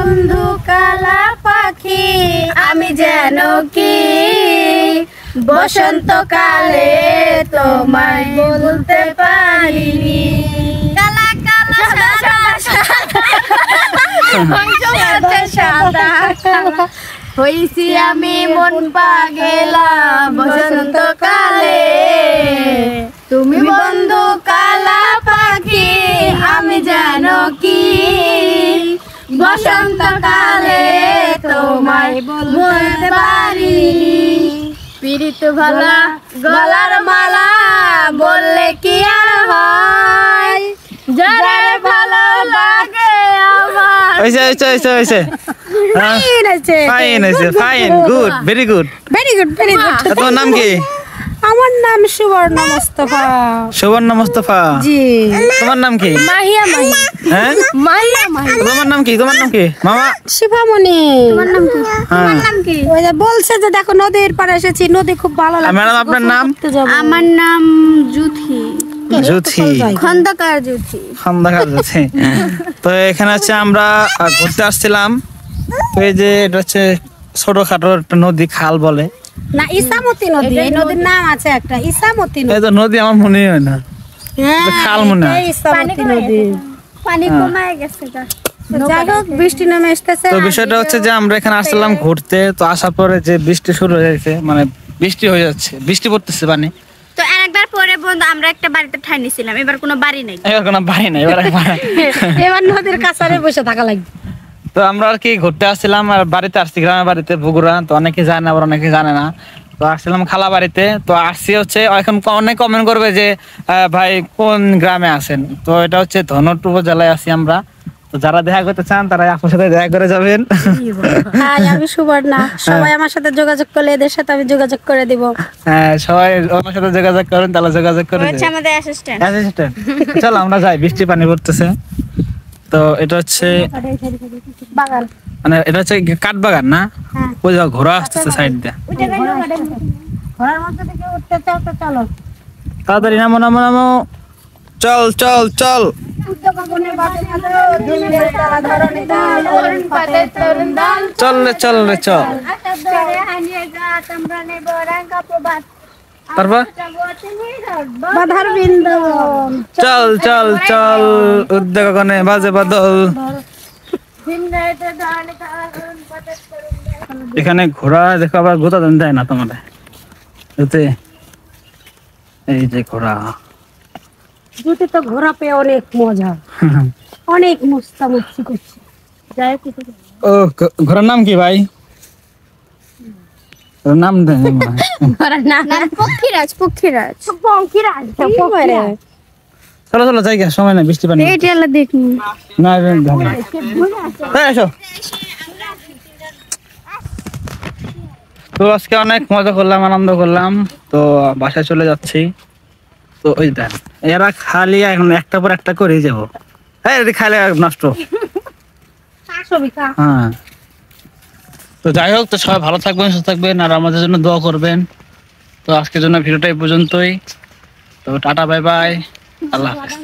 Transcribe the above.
বন্ধু কালা পাখি আমি যেন কি বসন্তকালে তোমায় বলতে পারিনি। কালা কালা সাদা হইছি আমি মন পাগেলা বসন্তকালে। তুমি বন্ধু কালা পাখি আমি যেন কি বসন্তকালে তোমায় বলতে পারিনি। পীড়িত ভালা গলার মালা বললে কি আর হয়, যারে ভালো লাগে আমার। Fine good very good. তোমার নাম কি? আমার নাম সুবর্ণ মোস্তফা। সুবর্ণ মোস্তফা। জি। তোমার নাম কি? মাহিয়া মাহি। হ্যাঁ মাহিয়া মাহি। তোমার নাম কি? তোমার নাম কি মামা? শিবামণি। তোমার নাম কি? হ্যাঁ নাম কি? ওই যে বলছে যে দেখো নদীর পাড়ে এসেছি, নদী খুব ভালো লাগে। ম্যাডাম আপনার নাম? আমার নাম জুথি। জুথি। খন্দকার জুথি। খন্দকার জুথি। তো এখানে হচ্ছে আমরা ঘুরতে আসছিলাম। তো এই যে এটা হচ্ছে ছোটখাটো একটা নদী, খাল বলে না, ইসামতি নদী। এই নদীর নাম আছে একটা ইসামতি নদী। এই তো নদী আমার মনে হয় না, হ্যাঁ খাল মনে হয়। ইসামতি নদী। পানি কমায় গেছে। যাই হোক বৃষ্টি নেমে এসেছে। তো বিষয়টা হচ্ছে যে আমরা এখানে আসলাম ঘুরতে, তো আসার পরে যে বৃষ্টি শুরু হয়ে যাচ্ছে, মানে বৃষ্টি হয়ে যাচ্ছে, বৃষ্টি পড়তেছে মানে। তো একবার পরে বন্ধু আমরা একটা বাড়িতে ঠাই নিছিলাম, এবার কোনো বাড়ি নাই। এবার কোনো বাড়ি নাই, এবার নদীর কাছারে বসে থাকা লাগবে। তো আমরা আর কি ঘুরতে আসছিলাম, আর বাড়িতে আসছি, গ্রামের বাড়িতে বগুড়া। তো অনেকে জানে, আবার অনেকে জানে না। তো আসছিলাম খালা বাড়িতে। তো আসছি হচ্ছে এখন অনেক কমেন্ট করবে যে ভাই কোন গ্রামে আছেন। তো এটা হচ্ছে ধনট উপজেলায় আছি আমরা। তো যারা দেখা করতে চান তারা আপনার সাথে দেখা করে যাবেন। হ্যাঁ আমি সুবর্ণা, সবাই আমার সাথে যোগাযোগ করলে এদের সাথে আমি যোগাযোগ করে দিব। হ্যাঁ সবাই আমার সাথে যোগাযোগ করেন, তাহলে যোগাযোগ করে হচ্ছে আমাদের অ্যাসিস্ট্যান্ট। চলো আমরা যাই, বৃষ্টি পানি পড়তেছে। তো এটা হচ্ছে বাগান, মানে এটা হচ্ছে কাঠ বাগান না? হ্যাঁ। ওই যে ঘোড়া আসতেছে সাইড দিয়ে। ঘোড়ার মধ্যে থেকে উঠতে চাও তো চলো। তাড়াতাড়ি নামো নামো নামো, চল চল চল। চল রে চল রে চল। তারপর বাধার বৃন্দাবন। চল চল চল, উদ্যোগ গনে বাজে বাদল। এখানে ঘোড়া দেখো, আবার গোতা দেয় না তোমার এতে। এই যে ঘোড়া, জুতি তো ঘোড়া পেয়ে অনেক মজা, অনেক মুস্তামুস্তি করছে। যাই হোক ও ঘোড়ার নাম কি ভাই? ওর নাম দেন। ঘোড়ার নাম পক্ষীরাজ। পক্ষীরাজ। পঙ্কিরাজ। চলো চলো যাই, সময় নাই, বৃষ্টি পানি। এইটা আলা দেখুন না এসো। তো আজকে অনেক মজা করলাম, আনন্দ করলাম। তো বাসায় চলে যাচ্ছি। তো ওই দেন এরা খালি এখন একটা পর একটা করেই যাবো। হ্যাঁ খালি নষ্ট। হ্যাঁ তো যাই হোক, তো সবাই ভালো থাকবেন, সুস্থ থাকবেন, আর আমাদের জন্য দোয়া করবেন। তো আজকের জন্য ভিডিওটা এই পর্যন্তই। তো টাটা বাই বাই, আল্লাহ হাফেজ।